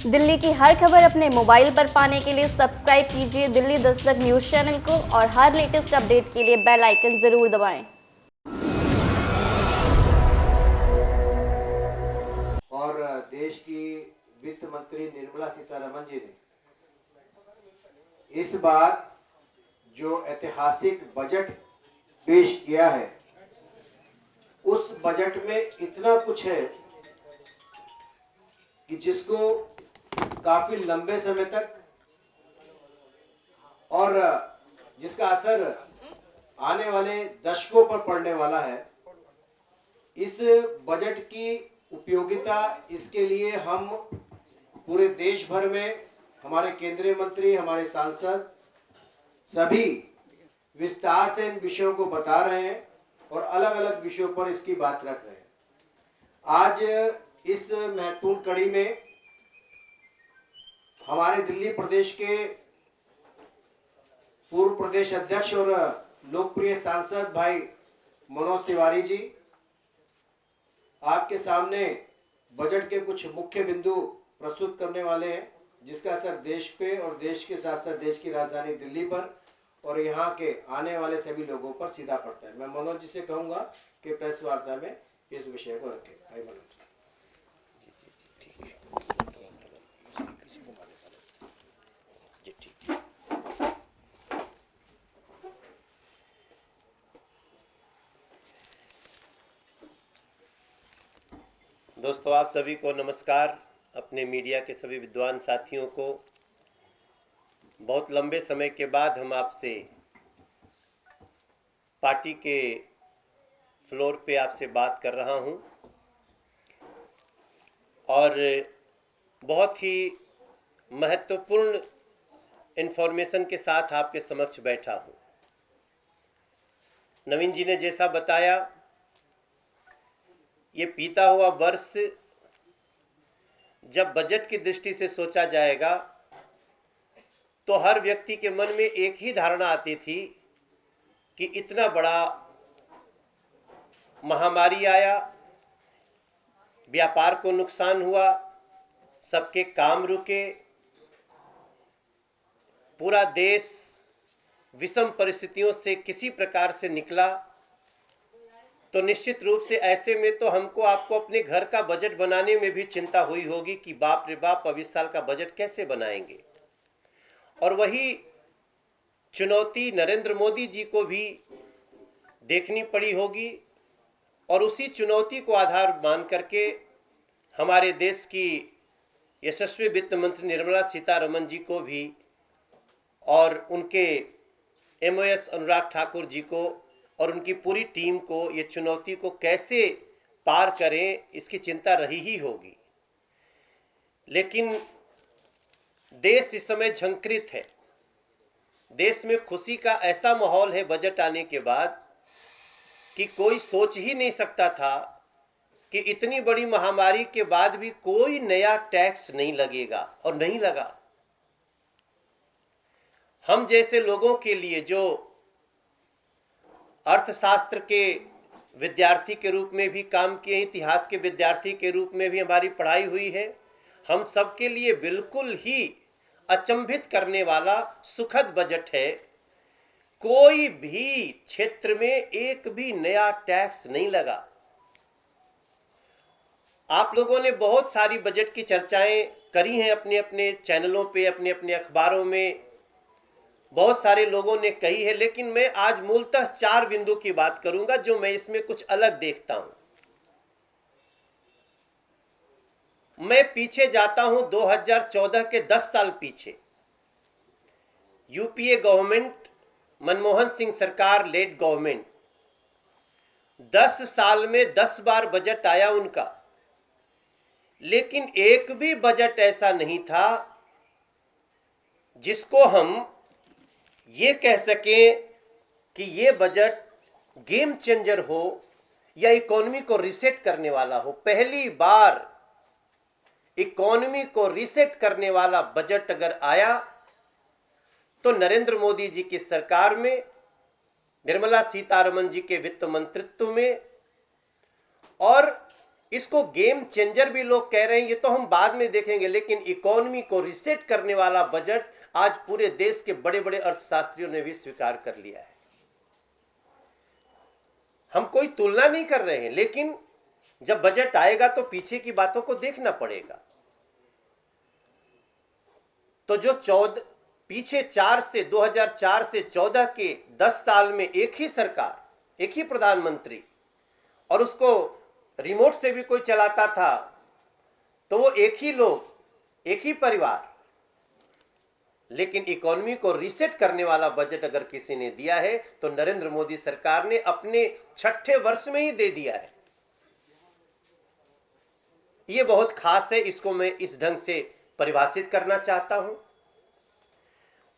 दिल्ली की हर खबर अपने मोबाइल पर पाने के लिए सब्सक्राइब कीजिए दिल्ली दस्तक न्यूज चैनल को और हर लेटेस्ट अपडेट के लिए बेल आइकन जरूर दबाएं। और देश की वित्त मंत्री निर्मला सीतारमण जी ने इस बार जो ऐतिहासिक बजट पेश किया है, उस बजट में इतना कुछ है कि जिसको काफी लंबे समय तक और जिसका असर आने वाले दशकों पर पड़ने वाला है। इस बजट की उपयोगिता, इसके लिए हम पूरे देश भर में हमारे केंद्रीय मंत्री, हमारे सांसद सभी विस्तार से इन विषयों को बता रहे हैं और अलग अलग विषयों पर इसकी बात रख रहे हैं। आज इस महत्वपूर्ण कड़ी में हमारे दिल्ली प्रदेश के पूर्व प्रदेश अध्यक्ष और लोकप्रिय सांसद भाई मनोज तिवारी जी आपके सामने बजट के कुछ मुख्य बिंदु प्रस्तुत करने वाले हैं, जिसका असर देश पे और देश के साथ साथ देश की राजधानी दिल्ली पर और यहाँ के आने वाले सभी लोगों पर सीधा पड़ता है। मैं मनोज जी से कहूँगा कि प्रेस वार्ता में इस विषय को रखें। भाई मनोज। दोस्तों, आप सभी को नमस्कार। अपने मीडिया के सभी विद्वान साथियों को बहुत लंबे समय के बाद हम आपसे पार्टी के फ्लोर पे आपसे बात कर रहा हूं और बहुत ही महत्वपूर्ण इन्फॉर्मेशन के साथ आपके समक्ष बैठा हूं। नवीन जी ने जैसा बताया, ये बीता हुआ वर्ष जब बजट की दृष्टि से सोचा जाएगा तो हर व्यक्ति के मन में एक ही धारणा आती थी कि इतना बड़ा महामारी आया, व्यापार को नुकसान हुआ, सबके काम रुके, पूरा देश विषम परिस्थितियों से किसी प्रकार से निकला, तो निश्चित रूप से ऐसे में तो हमको आपको अपने घर का बजट बनाने में भी चिंता हुई होगी कि बाप रे बाप, अब इस साल का बजट कैसे बनाएंगे। और वही चुनौती नरेंद्र मोदी जी को भी देखनी पड़ी होगी और उसी चुनौती को आधार मान करके हमारे देश की यशस्वी वित्त मंत्री निर्मला सीतारमण जी को भी और उनके MOS अनुराग ठाकुर जी को और उनकी पूरी टीम को ये चुनौती को कैसे पार करें, इसकी चिंता रही ही होगी। लेकिन देश इस समय झंकृत है। देश में खुशी का ऐसा माहौल है बजट आने के बाद कि कोई सोच ही नहीं सकता था कि इतनी बड़ी महामारी के बाद भी कोई नया टैक्स नहीं लगेगा, और नहीं लगा। हम जैसे लोगों के लिए जो अर्थशास्त्र के विद्यार्थी के रूप में भी काम किए, इतिहास के विद्यार्थी के रूप में भी हमारी पढ़ाई हुई है, हम सबके लिए बिल्कुल ही अचंभित करने वाला सुखद बजट है। कोई भी क्षेत्र में एक भी नया टैक्स नहीं लगा। आप लोगों ने बहुत सारी बजट की चर्चाएं करी हैं अपने अपने चैनलों पे, अपने अपने अखबारों में, बहुत सारे लोगों ने कही है, लेकिन मैं आज मूलतः 4 बिंदु की बात करूंगा जो मैं इसमें कुछ अलग देखता हूं। मैं पीछे जाता हूं 2014 के 10 साल पीछे। यूपीए गवर्नमेंट, मनमोहन सिंह सरकार लेड गवर्नमेंट, 10 साल में 10 बार बजट आया उनका, लेकिन एक भी बजट ऐसा नहीं था जिसको हम ये कह सकें कि ये बजट गेम चेंजर हो या इकोनॉमी को रीसेट करने वाला हो। पहली बार इकोनॉमी को रीसेट करने वाला बजट अगर आया तो नरेंद्र मोदी जी की सरकार में, निर्मला सीतारमण जी के वित्त मंत्रित्व में और इसको गेम चेंजर भी लोग कह रहे हैं, ये तो हम बाद में देखेंगे, लेकिन इकोनॉमी को रिसेट करने वाला बजट आज पूरे देश के बड़े बड़े अर्थशास्त्रियों ने भी स्वीकार कर लिया है। हम कोई तुलना नहीं कर रहे हैं, लेकिन जब बजट आएगा तो पीछे की बातों को देखना पड़ेगा। तो जो 2004 से 14 के 10 साल में एक ही सरकार, एक ही प्रधानमंत्री, और उसको रिमोट से भी कोई चलाता था, तो वो एक ही लोग, एक ही परिवार, लेकिन इकोनॉमी को रीसेट करने वाला बजट अगर किसी ने दिया है तो नरेंद्र मोदी सरकार ने अपने 6ठे वर्ष में ही दे दिया है। ये बहुत खास है, इसको मैं इस ढंग से परिभाषित करना चाहता हूं।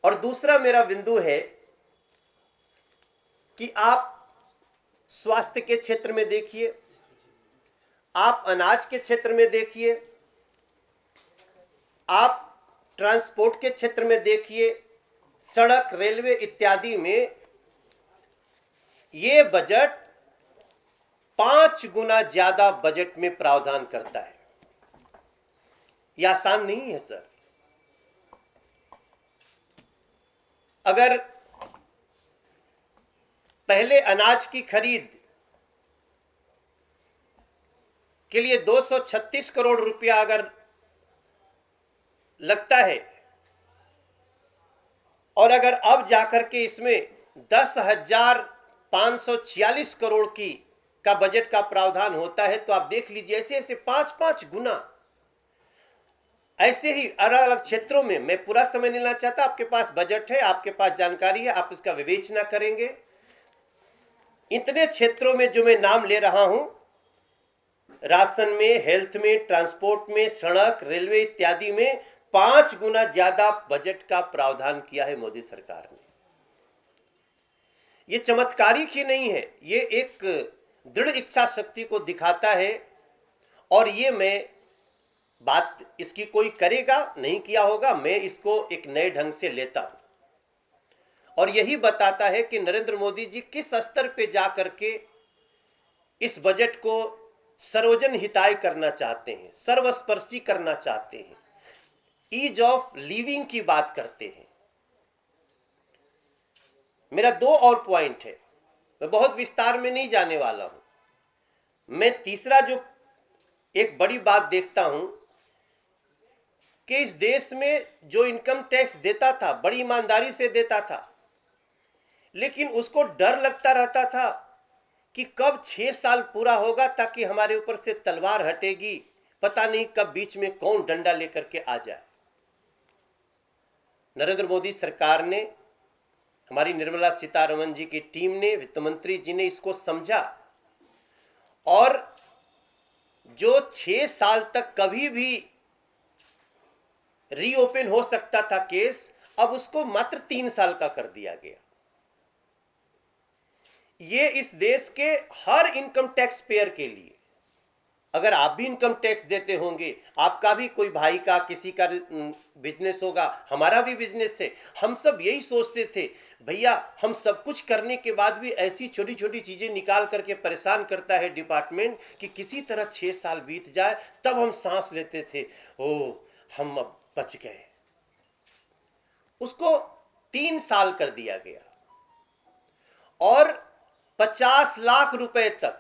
और दूसरा मेरा बिंदु है कि आप स्वास्थ्य के क्षेत्र में देखिए, आप अनाज के क्षेत्र में देखिए, आप ट्रांसपोर्ट के क्षेत्र में देखिए, सड़क, रेलवे इत्यादि में ये बजट 5 गुना ज्यादा बजट में प्रावधान करता है। यह आसान नहीं है सर। अगर पहले अनाज की खरीद के लिए 236 करोड़ रुपया अगर लगता है, और अगर अब जाकर के इसमें 10,546 करोड़ का बजट का प्रावधान होता है, तो आप देख लीजिए ऐसे ऐसे 5-5 गुना। ऐसे ही अलग अलग क्षेत्रों में, मैं पूरा समय नहीं लेना चाहता, आपके पास बजट है, आपके पास जानकारी है, आप इसका विवेचना करेंगे। इतने क्षेत्रों में जो मैं नाम ले रहा हूं, राशन में, हेल्थ में, ट्रांसपोर्ट में, सड़क, रेलवे इत्यादि में 5 गुना ज्यादा बजट का प्रावधान किया है मोदी सरकार ने। यह चमत्कारिक ही नहीं है, ये एक दृढ़ इच्छा शक्ति को दिखाता है। और ये मैं बात इसकी कोई करेगा नहीं किया होगा, मैं इसको एक नए ढंग से लेता हूं, और यही बताता है कि नरेंद्र मोदी जी किस स्तर पे जाकर के इस बजट को सर्वजन हिताय करना चाहते हैं, सर्वस्पर्शी करना चाहते हैं, ईज ऑफ लिविंग की बात करते हैं। मेरा 2 और पॉइंट है, मैं बहुत विस्तार में नहीं जाने वाला हूं। मैं तीसरा जो एक बड़ी बात देखता हूं कि इस देश में जो इनकम टैक्स देता था, बड़ी ईमानदारी से देता था, लेकिन उसको डर लगता रहता था कि कब 6 साल पूरा होगा ताकि हमारे ऊपर से तलवार हटेगी, पता नहीं कब बीच में कौन डंडा लेकर के आ जाए। नरेंद्र मोदी सरकार ने, हमारी निर्मला सीतारमण जी की टीम ने, वित्त मंत्री जी ने इसको समझा, और जो 6 साल तक कभी भी रीओपन हो सकता था केस, अब उसको मात्र 3 साल का कर दिया गया। ये इस देश के हर इनकम टैक्स पेयर के लिए, अगर आप भी इनकम टैक्स देते होंगे, आपका भी कोई भाई का, किसी का बिजनेस होगा, हमारा भी बिजनेस है, हम सब यही सोचते थे भैया, हम सब कुछ करने के बाद भी ऐसी छोटी छोटी चीजें निकाल करके परेशान करता है डिपार्टमेंट कि किसी तरह 6 साल बीत जाए तब हम सांस लेते थे, ओ हम अब बच गए। उसको 3 साल कर दिया गया, और 50 लाख रुपए तक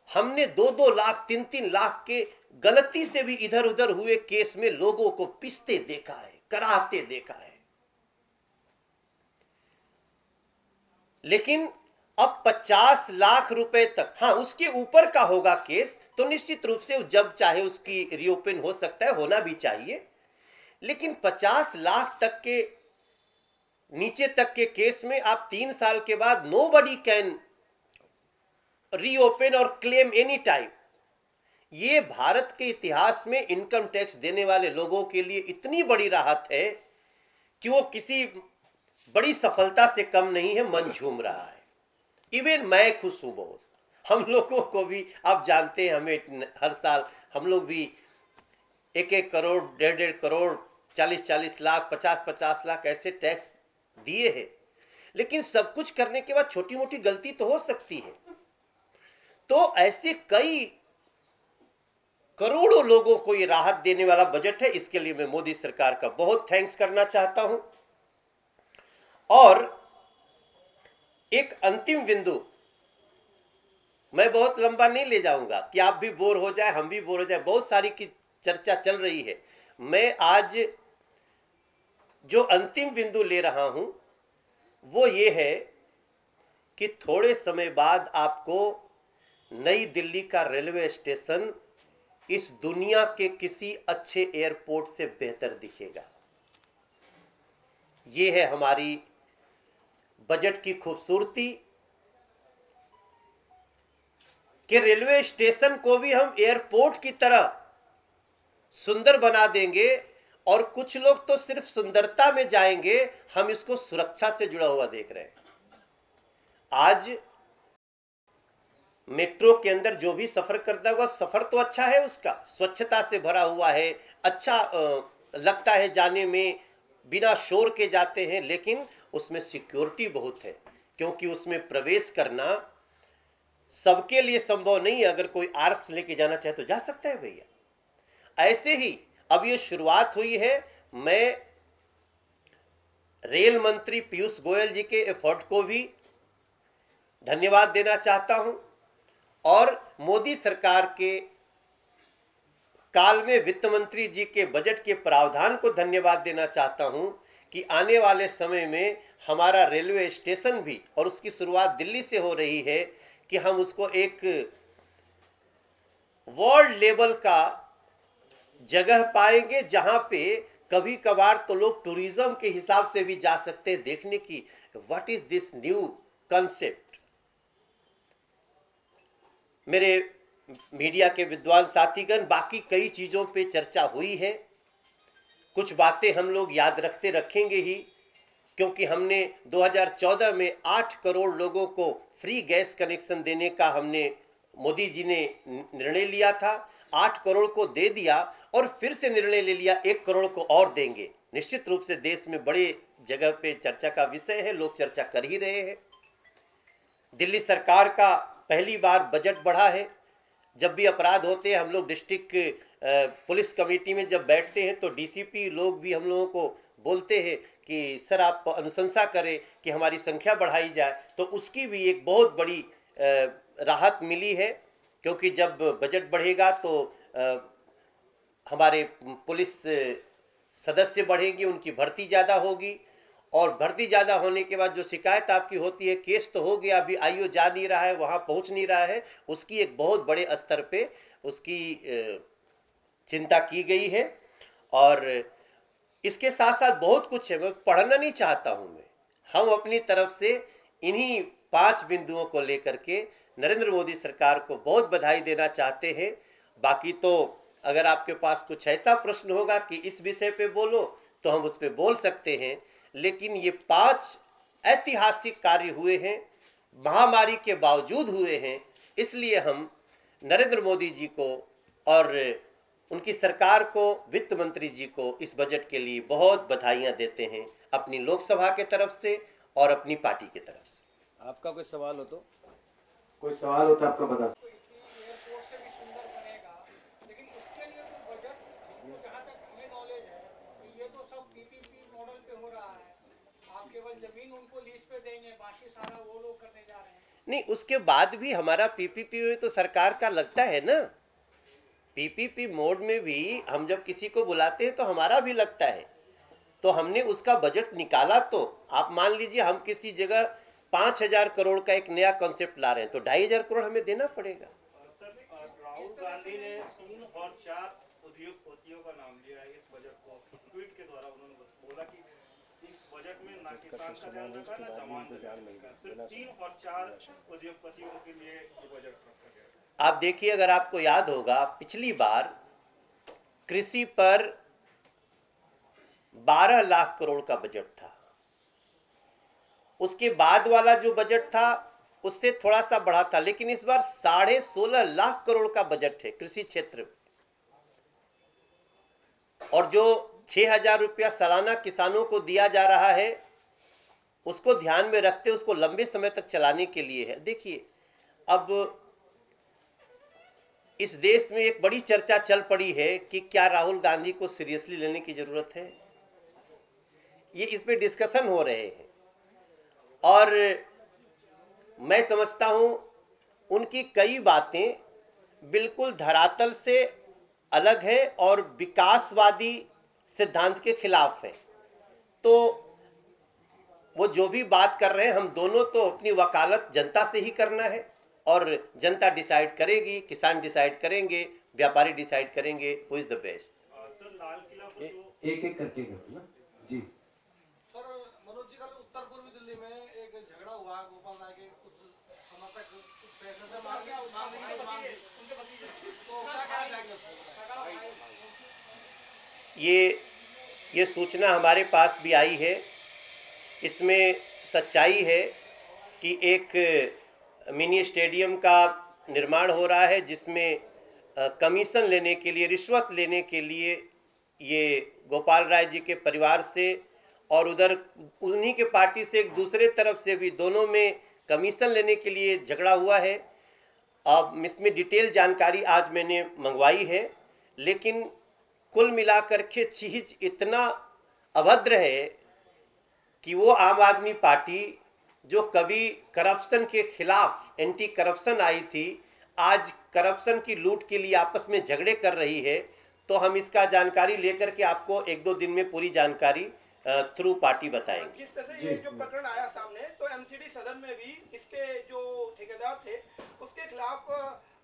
हमने 2-2 लाख, 3-3 लाख के गलती से भी इधर उधर हुए केस में लोगों को पिसते देखा है, कराते देखा है। लेकिन अब 50 लाख रुपए तक, हाँ उसके ऊपर का होगा केस तो निश्चित रूप से जब चाहे उसकी रीओपन हो सकता है, होना भी चाहिए। लेकिन 50 लाख तक के नीचे तक के केस में आप 3 साल के बाद नोबडी कैन रीओपन और क्लेम एनी टाइम। ये भारत के इतिहास में इनकम टैक्स देने वाले लोगों के लिए इतनी बड़ी राहत है कि वो किसी बड़ी सफलता से कम नहीं है, मन झूम रहा है। इवन मैं खुश हूं बहुत। हम लोगों को भी, आप जानते हैं, हमें हर साल हम लोग भी 1-1 करोड़, 1.5 करोड़, 40-40 लाख, 50-50 लाख ऐसे टैक्स दिए हैं। लेकिन सब कुछ करने के बाद छोटी मोटी गलती तो हो सकती है। तो ऐसे कई करोड़ों लोगों को ये राहत देने वाला बजट है। इसके लिए मैं मोदी सरकार का बहुत थैंक्स करना चाहता हूं। और एक अंतिम बिंदु, मैं बहुत लंबा नहीं ले जाऊंगा कि आप भी बोर हो जाए, हम भी बोर हो जाए, बहुत सारी की चर्चा चल रही है। मैं आज जो अंतिम बिंदु ले रहा हूं वो ये है कि थोड़े समय बाद आपको नई दिल्ली का रेलवे स्टेशन इस दुनिया के किसी अच्छे एयरपोर्ट से बेहतर दिखेगा। ये है हमारी बजट की खूबसूरती कि रेलवे स्टेशन को भी हम एयरपोर्ट की तरह सुंदर बना देंगे। और कुछ लोग तो सिर्फ सुंदरता में जाएंगे, हम इसको सुरक्षा से जुड़ा हुआ देख रहे हैं। आज मेट्रो के अंदर जो भी सफर करता है, वह सफर तो अच्छा है, उसका स्वच्छता से भरा हुआ है, अच्छा लगता है जाने में, बिना शोर के जाते हैं। लेकिन उसमें सिक्योरिटी बहुत है, क्योंकि उसमें प्रवेश करना सबके लिए संभव नहीं है। अगर कोई आर्म्स लेके जाना चाहे तो जा सकता है भैया। ऐसे ही अब ये शुरुआत हुई है। मैं रेल मंत्री पीयूष गोयल जी के एफर्ट को भी धन्यवाद देना चाहता हूं और मोदी सरकार के काल में वित्त मंत्री जी के बजट के प्रावधान को धन्यवाद देना चाहता हूं कि आने वाले समय में हमारा रेलवे स्टेशन भी, और उसकी शुरुआत दिल्ली से हो रही है, कि हम उसको एक वर्ल्ड लेवल का जगह पाएंगे जहां पे कभी कभार तो लोग टूरिज्म के हिसाब से भी जा सकते हैं देखने की what is this new concept. मेरे मीडिया के विद्वान साथीगण, बाकी कई चीजों पे चर्चा हुई है। कुछ बातें हम लोग याद रखेंगे ही, क्योंकि हमने 2014 में 8 करोड़ लोगों को फ्री गैस कनेक्शन देने का हमने मोदी जी ने निर्णय लिया था। 8 करोड़ को दे दिया और फिर से निर्णय ले लिया 1 करोड़ को और देंगे। निश्चित रूप से देश में बड़े जगह पे चर्चा का विषय है, लोग चर्चा कर ही रहे हैं। दिल्ली सरकार का पहली बार बजट बढ़ा है। जब भी अपराध होते हैं, हम लोग डिस्ट्रिक्ट पुलिस कमेटी में जब बैठते हैं तो डीसीपी लोग भी हम लोगों को बोलते हैं कि सर आप अनुशंसा करें कि हमारी संख्या बढ़ाई जाए, तो उसकी भी एक बहुत बड़ी राहत मिली है। क्योंकि जब बजट बढ़ेगा तो हमारे पुलिस सदस्य बढ़ेंगे, उनकी भर्ती ज़्यादा होगी, और भर्ती ज़्यादा होने के बाद जो शिकायत आपकी होती है, केस तो हो गया, अभी आईओ जा नहीं रहा है, वहाँ पहुँच नहीं रहा है, उसकी एक बहुत बड़े स्तर पे उसकी चिंता की गई है। और इसके साथ साथ बहुत कुछ है, मैं पढ़ना नहीं चाहता हूँ। हम अपनी तरफ से इन्हीं 5 बिंदुओं को लेकर के नरेंद्र मोदी सरकार को बहुत बधाई देना चाहते हैं। बाकी तो अगर आपके पास कुछ ऐसा प्रश्न होगा कि इस विषय पे बोलो, तो हम उस पे बोल सकते हैं। लेकिन ये 5 ऐतिहासिक कार्य हुए हैं, महामारी के बावजूद हुए हैं, इसलिए हम नरेंद्र मोदी जी को और उनकी सरकार को, वित्त मंत्री जी को इस बजट के लिए बहुत बधाइयाँ देते हैं, अपनी लोकसभा के तरफ से और अपनी पार्टी की तरफ से। आपका कोई सवाल हो तो? कोई सवाल हो तो आपका बता सकते। एयरपोर्ट से भी सुंदर बनेगा, लेकिन इसके लिए तो बजट, हमको जहाँ तक हमें नॉलेज है कि ये तो सब पीपीपी मॉडल पे हो रहा है। आप केवल जमीन उनको लीज पे देंगे, बाकी सारा वो लोग करने जा रहे हैं। नहीं, उसके बाद भी हमारा पीपीपी में तो सरकार का लगता है ना। पीपीपी मोड में भी हम जब किसी को बुलाते हैं तो हमारा भी लगता है। तो हमने उसका बजट निकाला। तो आप मान लीजिए हम किसी जगह 5,000 करोड़ का एक नया कॉन्सेप्ट ला रहे हैं तो 2,500 करोड़ हमें देना पड़ेगा। राहुल गांधी ने 3 और 4 उद्योगपतियों का नाम लिया है इस बजट को। ट्वीट के द्वारा उन्होंने बोला कि इस बजट में ना किसान का ध्यान रखा, ना जवान का ध्यान रखा, सिर्फ 3 और 4 उद्योगपतियों के लिए ये बजट रखा गया। आप देखिए, अगर आपको याद होगा, पिछली बार कृषि पर 12 लाख करोड़ का बजट था। उसके बाद वाला जो बजट था उससे थोड़ा सा बढ़ा था, लेकिन इस बार 16.5 लाख करोड़ का बजट है कृषि क्षेत्र में। और जो 6,000 रुपया सालाना किसानों को दिया जा रहा है, उसको ध्यान में रखते उसको लंबे समय तक चलाने के लिए है। देखिए, अब इस देश में एक बड़ी चर्चा चल पड़ी है कि क्या राहुल गांधी को सीरियसली लेने की जरूरत है। ये इस पे डिस्कशन हो रहे हैं और मैं समझता हूं उनकी कई बातें बिल्कुल धरातल से अलग है और विकासवादी सिद्धांत के खिलाफ है। तो वो जो भी बात कर रहे हैं, हम दोनों तो अपनी वकालत जनता से ही करना है और जनता डिसाइड करेगी, किसान डिसाइड करेंगे, व्यापारी डिसाइड करेंगे who is the best. Sir Lal Qila पर जो एक एक करके करो ना जी। सर मनोज जी, कल उत्तर पूर्वी दिल्ली में एक झगड़ा हुआ है गोपाल राय के कुछ समर्थक कुछ पैसे से मांगने की मांग उनके भतीजे, तो क्या कहा जाएगा ये सूचना हमारे पास भी आई है। इसमें सच्चाई है कि एक मिनी स्टेडियम का निर्माण हो रहा है जिसमें कमीशन लेने के लिए, रिश्वत लेने के लिए ये गोपाल राय जी के परिवार से और उधर उन्हीं के पार्टी से एक दूसरे तरफ से भी, दोनों में कमीशन लेने के लिए झगड़ा हुआ है। अब इसमें डिटेल जानकारी आज मैंने मंगवाई है, लेकिन कुल मिलाकर के चीज इतना अभद्र है कि वो आम आदमी पार्टी जो कभी करप्शन के खिलाफ एंटी करप्शन आई थी, आज करप्शन की लूट के लिए आपस में झगड़े कर रही है। तो हम इसका जानकारी लेकर के आपको एक दो दिन में पूरी जानकारी थ्रू पार्टी बताएंगे। जिस तरह से ये जो प्रकरण आया सामने, तो एमसीडी सदन में भी इसके जो ठेकेदार थे उसके खिलाफ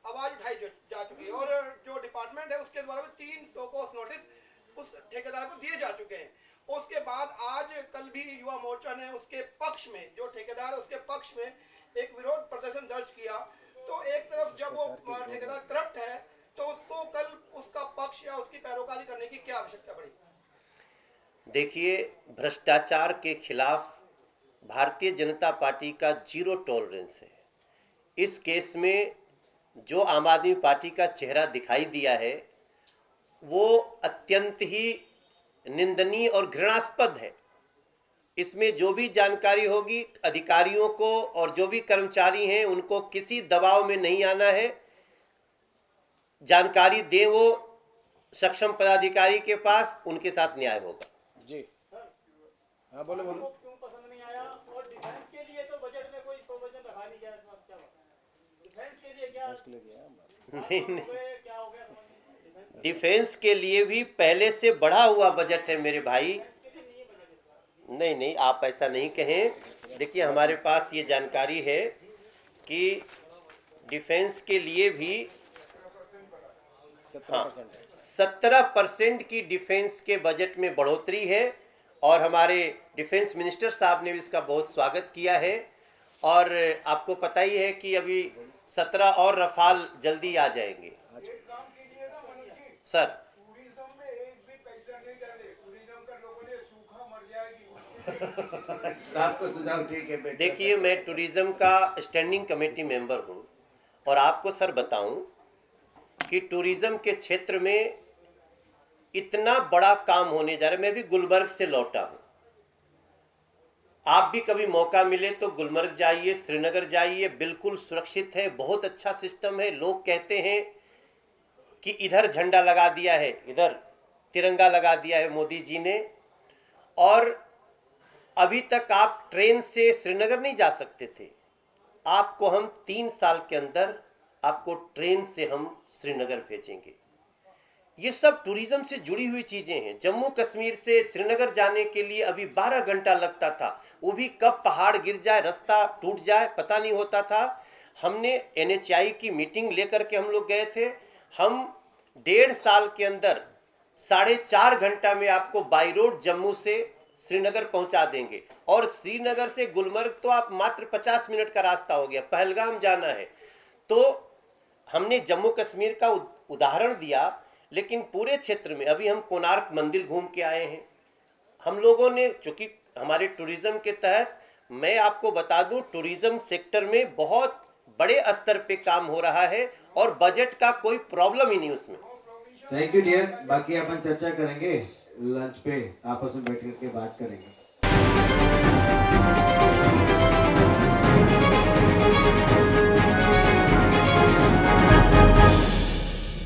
आवाज उठाई जा चुकी है और जो डिपार्टमेंट है उसके द्वारा भी 3 सपोज नोटिस उस ठेकेदार को दिए जा चुके हैं। उसके बाद आज कल भी युवा मोर्चा ने उसके पक्ष में, जो ठेकेदार है उसके पक्ष में एक विरोध प्रदर्शन दर्ज किया। तो एक तरफ जब वो ठेकेदार करप्ट है तो उसको कल उसका पक्ष या उसकी पैरोकारी करने की क्या आवश्यकता पड़ी? देखिए, भ्रष्टाचार के खिलाफ भारतीय जनता पार्टी का 0 टॉलरेंस है। इस केस में जो आम आदमी पार्टी का चेहरा दिखाई दिया है वो अत्यंत ही निंदनीय और घृणास्पद है। इसमें जो भी जानकारी होगी अधिकारियों को और जो भी कर्मचारी हैं उनको किसी दबाव में नहीं आना है। जानकारी दें वो सक्षम पदाधिकारी के पास, उनके साथ न्याय होगा। जी हाँ, बोलो बोलो। क्यों पसंद नहीं आया? और डिफेंस के लिए तो बजट में कोई प्रोविजन रखा नहीं गया, इस बात क्या बात? डिफेंस के लिए क्या नहीं, क्या हो गया? डिफेंस के लिए भी पहले से बढ़ा हुआ बजट है मेरे भाई। नहीं, आप ऐसा नहीं कहें। देखिए, हमारे पास ये जानकारी है कि डिफेंस के लिए भी 17% की डिफेंस के बजट में बढ़ोतरी है और हमारे डिफेंस मिनिस्टर साहब ने भी इसका बहुत स्वागत किया है। और आपको पता ही है कि अभी 17 और रफाल जल्दी आ जाएंगे। सर, टूरिज्म में एक भी पैसा नहीं डाले, टूरिज्म का लोगों ने सूखा मर जाएगी। साहब को सुझाव ठीक है। देखिए, मैं टूरिज्म का स्टैंडिंग कमेटी मेंबर हूं और आपको सर बताऊं कि टूरिज्म के क्षेत्र में इतना बड़ा काम होने जा रहा है। मैं भी गुलमर्ग से लौटा हूं। आप भी कभी मौका मिले तो गुलमर्ग जाइए, श्रीनगर जाइए, बिल्कुल सुरक्षित है, बहुत अच्छा सिस्टम है। लोग कहते हैं कि इधर झंडा लगा दिया है, इधर तिरंगा लगा दिया है मोदी जी ने। और अभी तक आप ट्रेन से श्रीनगर नहीं जा सकते थे। आपको हम 3 साल के अंदर आपको ट्रेन से हम श्रीनगर भेजेंगे। ये सब टूरिज्म से जुड़ी हुई चीजें हैं। जम्मू कश्मीर से श्रीनगर जाने के लिए अभी 12 घंटा लगता था, वो भी कब पहाड़ गिर जाए, रास्ता टूट जाए, पता नहीं होता था। हमने NHAI की मीटिंग लेकर के हम लोग गए थे। हम 1.5 साल के अंदर 4.5 घंटा में आपको बाई रोड जम्मू से श्रीनगर पहुंचा देंगे। और श्रीनगर से गुलमर्ग तो आप मात्र 50 मिनट का रास्ता हो गया। पहलगाम जाना है तो हमने जम्मू कश्मीर का उदाहरण दिया, लेकिन पूरे क्षेत्र में अभी हम कोणार्क मंदिर घूम के आए हैं। हम लोगों ने, चूंकि हमारे टूरिज्म के तहत, मैं आपको बता दूं, टूरिज्म सेक्टर में बहुत बड़े स्तर पे काम हो रहा है और बजट का कोई प्रॉब्लम ही नहीं उसमें। Thank you dear. बाकी अपन चर्चा करेंगे लंच पे, आपस में बैठ करके बात करेंगे।